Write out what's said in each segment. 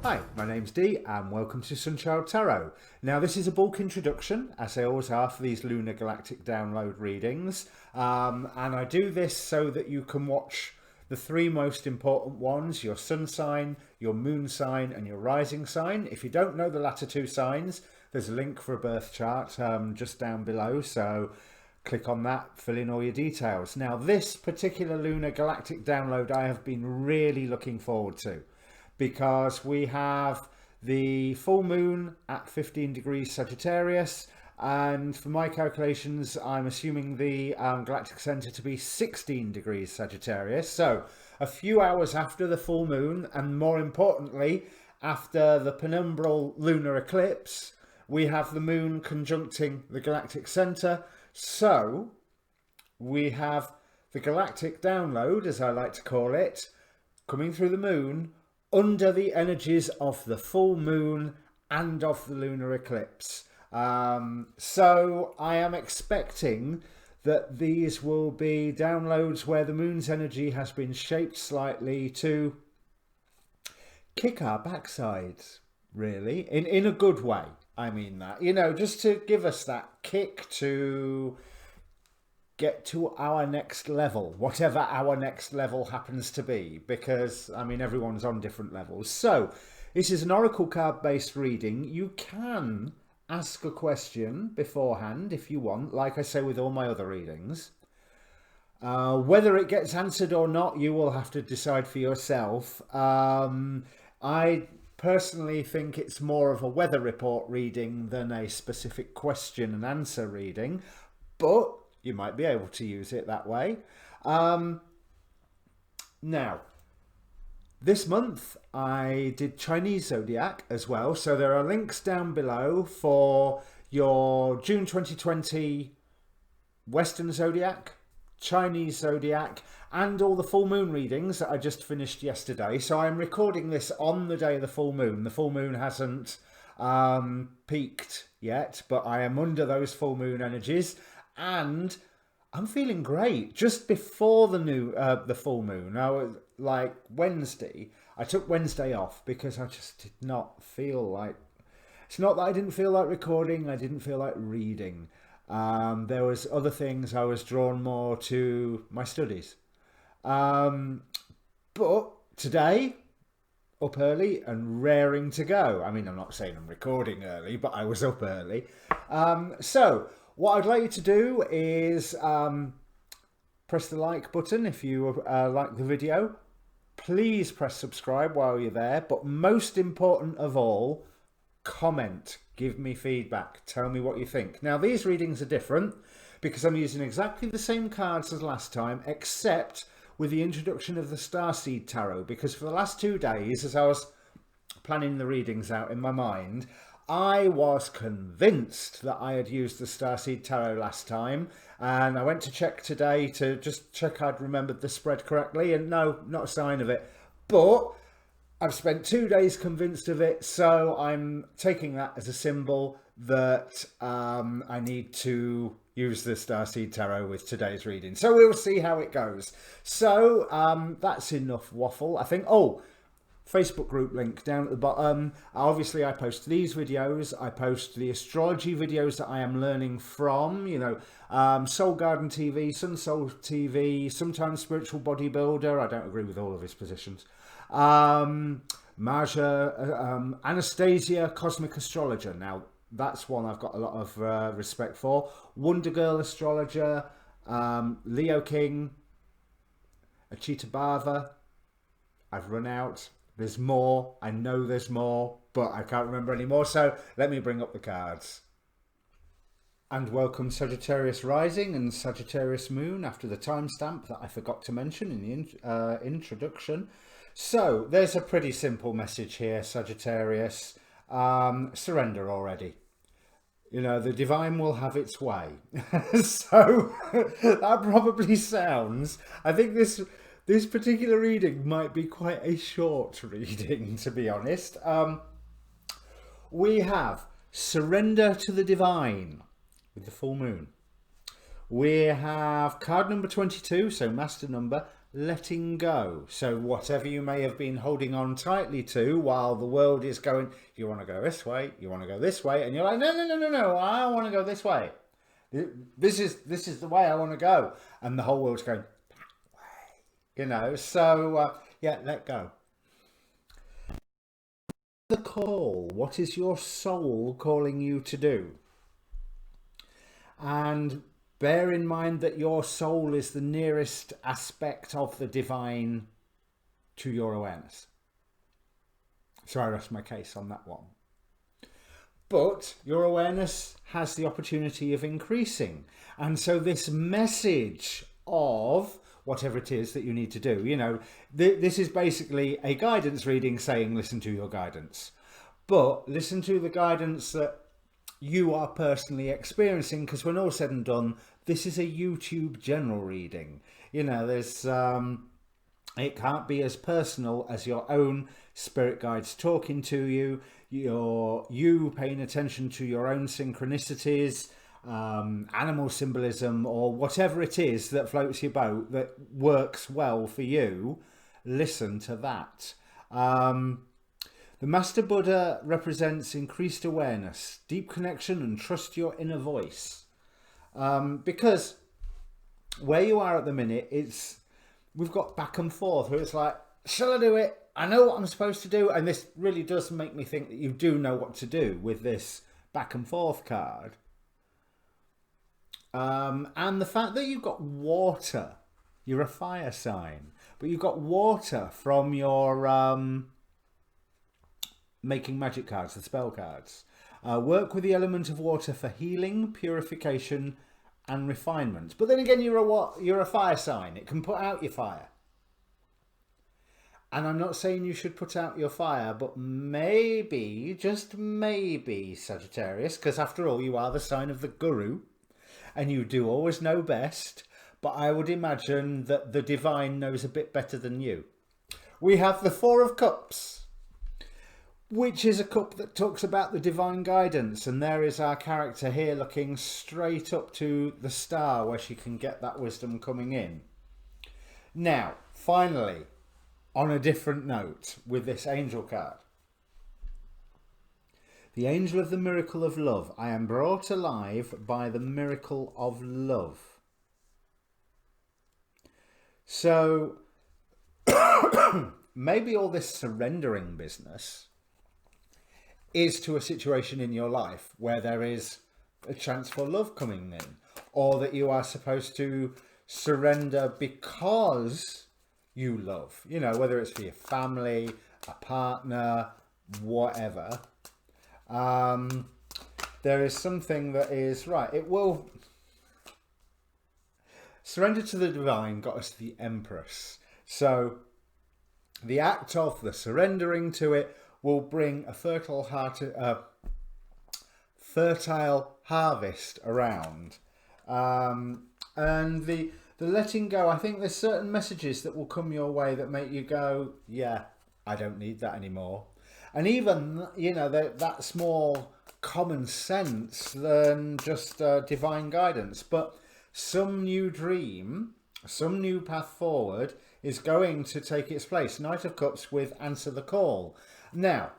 Hi, my name's Dee and welcome to Untitled Tarot. Now this is a bulk introduction, as they always are for these Lunar Galactic download readings, and I do this so that you can watch the three most important ones: your sun sign, your moon sign and your rising sign. If you don't know the latter two signs, there's a link for a birth chart just down below, so click on that, fill in all your details. Now this particular Lunar Galactic download I have been really looking forward to, because we have the full moon at 15 degrees Sagittarius, and for my calculations I'm assuming the galactic center to be 16 degrees Sagittarius, so a few hours after the full moon, and more importantly after the penumbral lunar eclipse, we have the moon conjuncting the galactic center. So we have the galactic download, as I like to call it, coming through the moon under the energies of the full moon and of the lunar eclipse. So I am expecting that these will be downloads where the moon's energy has been shaped slightly to kick our backsides, really, in a good way. I mean that, you know, just to give us that kick to get to our next level, whatever our next level happens to be, because I mean everyone's on different levels. So this is an oracle card based reading. You can ask a question beforehand if you want, like I say with all my other readings. Whether it gets answered or not, you will have to decide for yourself. I personally think it's more of a weather report reading than a specific question and answer reading, but you might be able to use it that way. Now, this month I did Chinese zodiac as well, so there are links down below for your June 2020 Western zodiac, Chinese zodiac, and all the full moon readings that I just finished yesterday. So I'm recording this on the day of the full moon. The full moon hasn't peaked yet, but I am under those full moon energies, and I'm feeling great. Just before the full moon, I was like Wednesday. I took Wednesday off because I just did not feel like. It's not that I didn't feel like recording. I didn't feel like reading. There was other things. I was drawn more to my studies. But today, up early and raring to go. I mean, I'm not saying I'm recording early, but I was up early. So what I'd like you to do is press the like button if you like the video. Please press subscribe while you're there. But most important of all, comment. Give me feedback. Tell me what you think. Now, these readings are different because I'm using exactly the same cards as last time, except with the introduction of the Starseed Tarot, because for the last 2 days, as I was planning the readings out in my mind, I was convinced that I had used the Starseed Tarot last time, and I went to check today to just check I'd remembered the spread correctly, and no, not a sign of it. But I've spent 2 days convinced of it, so I'm taking that as a symbol that I need to use the Starseed Tarot with today's reading. So we'll see how it goes. So that's enough waffle, I think. Oh, Facebook group link down at the bottom. Obviously I post these videos. I post the astrology videos that I am learning from, you know, Soul Garden TV, Sun Soul TV, sometimes Spiritual Bodybuilder. I don't agree with all of his positions. Maja, Anastasia, Cosmic Astrologer. Now that's one I've got a lot of respect for. Wonder Girl Astrologer, Leo King, Achita Bava. I've run out. There's more. I know there's more, but I can't remember anymore. So let me bring up the cards. And welcome Sagittarius Rising and Sagittarius Moon after the timestamp that I forgot to mention in the introduction. So there's a pretty simple message here, Sagittarius. Surrender already. You know, the divine will have its way. So that probably sounds, I think this particular reading might be quite a short reading, to be honest. We have surrender to the divine with the full moon. We have card number 22, so master number, letting go. So whatever you may have been holding on tightly to while the world is going, you want to go this way, you want to go this way, and you're like, no, no, no, no, no, I want to go this way. This is the way I want to go. And the whole world's going, you know. So yeah, let go. The call. What is your soul calling you to do? And bear in mind that your soul is the nearest aspect of the divine to your awareness. So I rest my case on that one. But your awareness has the opportunity of increasing. And so this message of whatever it is that you need to do, you know, this is basically a guidance reading saying, listen to your guidance. But listen to the guidance that you are personally experiencing, because when all said and done, this is a YouTube general reading. You know, there's it can't be as personal as your own spirit guides talking to you, you paying attention to your own synchronicities, animal symbolism, or whatever it is that floats your boat that works well for you. Listen to that. The Master Buddha represents increased awareness, deep connection, and trust your inner voice. Because where you are at the minute, we've got back and forth where it's like, shall I do it? I know what I'm supposed to do. And this really does make me think that you do know what to do with this back and forth card. And the fact that you've got water, you're a fire sign, but you've got water from your making magic cards, the spell cards. Work with the element of water for healing, purification, and refinement. But then again, you're a fire sign. It can put out your fire. And I'm not saying you should put out your fire, but maybe, just maybe, Sagittarius, because after all, you are the sign of the guru, and you do always know best. But I would imagine that the divine knows a bit better than you. We have the Four of Cups, which is a cup that talks about the divine guidance. And there is our character here looking straight up to the star where she can get that wisdom coming in. Now, finally, on a different note with this angel card. The angel of the miracle of love. I am brought alive by the miracle of love. So maybe all this surrendering business is to a situation in your life where there is a chance for love coming in, or that you are supposed to surrender because you love, you know, whether it's for your family, a partner, whatever. There is something that is right. It will surrender to the divine got us the Empress. So the act of the surrendering to it will bring a fertile harvest around. And the letting go, I think there's certain messages that will come your way that make you go, yeah, I don't need that anymore. And even, you know, that's more common sense than just divine guidance. But some new dream, some new path forward is going to take its place. Knight of Cups with Answer the Call. Now,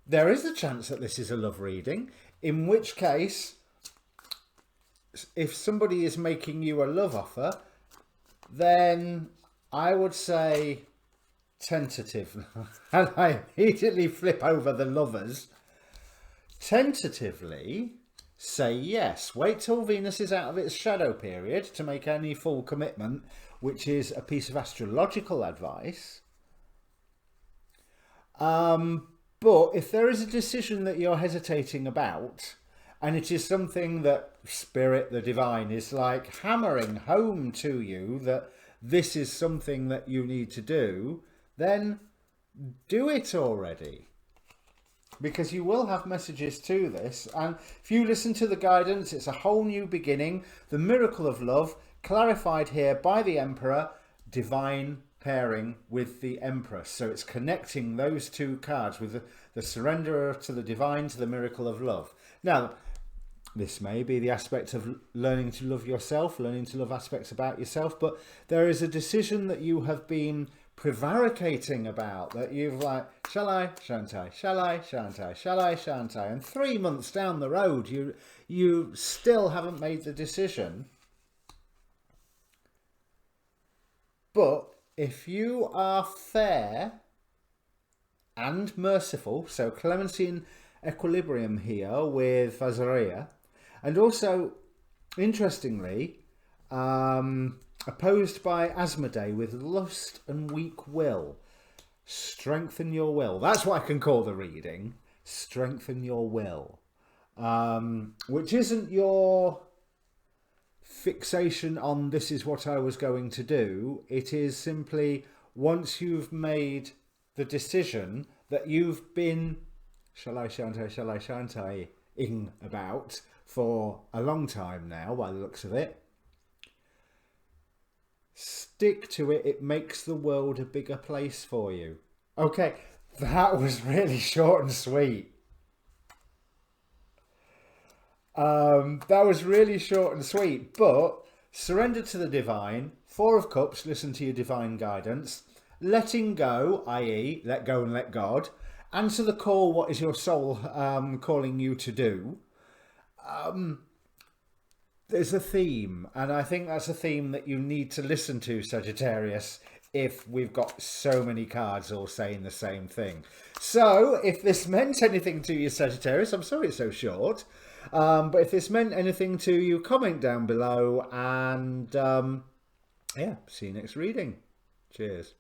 there is a chance that this is a love reading, in which case, if somebody is making you a love offer, then I would say tentative. And I immediately flip over the lovers. Tentatively say yes. Wait till Venus is out of its shadow period to make any full commitment, which is a piece of astrological advice. But if there is a decision that you're hesitating about, and it is something that Spirit, the divine, is like hammering home to you that this is something that you need to do, then do it already. Because you will have messages to this. And if you listen to the guidance, it's a whole new beginning. The miracle of love, clarified here by the Emperor, divine pairing with the Empress. So it's connecting those two cards with the surrender to the divine to the miracle of love. Now, This may be the aspect of learning to love yourself, learning to love aspects about yourself, but there is a decision that you have been prevaricating about, that you've like, shall I, shan't I, shall I, shan't I, shall I, shan't I, and 3 months down the road you still haven't made the decision. But if you are fair and merciful, so clemency and equilibrium here with Azariah, and also, interestingly, opposed by Asmodee with lust and weak will. Strengthen your will. That's what I can call the reading. Strengthen your will. Which isn't your fixation on this is what I was going to do. It is simply once you've made the decision that you've been shall I, shan't I, ing about for a long time now, by the looks of it. Stick to it. It makes the world a bigger place for you. Okay, that was really short and sweet. That was really short and sweet, but surrender to the divine. 4 of Cups, listen to your divine guidance. Letting go, i.e. let go and let God. Answer the call, what is your soul calling you to do? There's a theme, and I think that's a theme that you need to listen to, Sagittarius, if we've got so many cards all saying the same thing. So, if this meant anything to you, Sagittarius, I'm sorry it's so short, but if this meant anything to you, comment down below, and yeah, see you next reading. Cheers.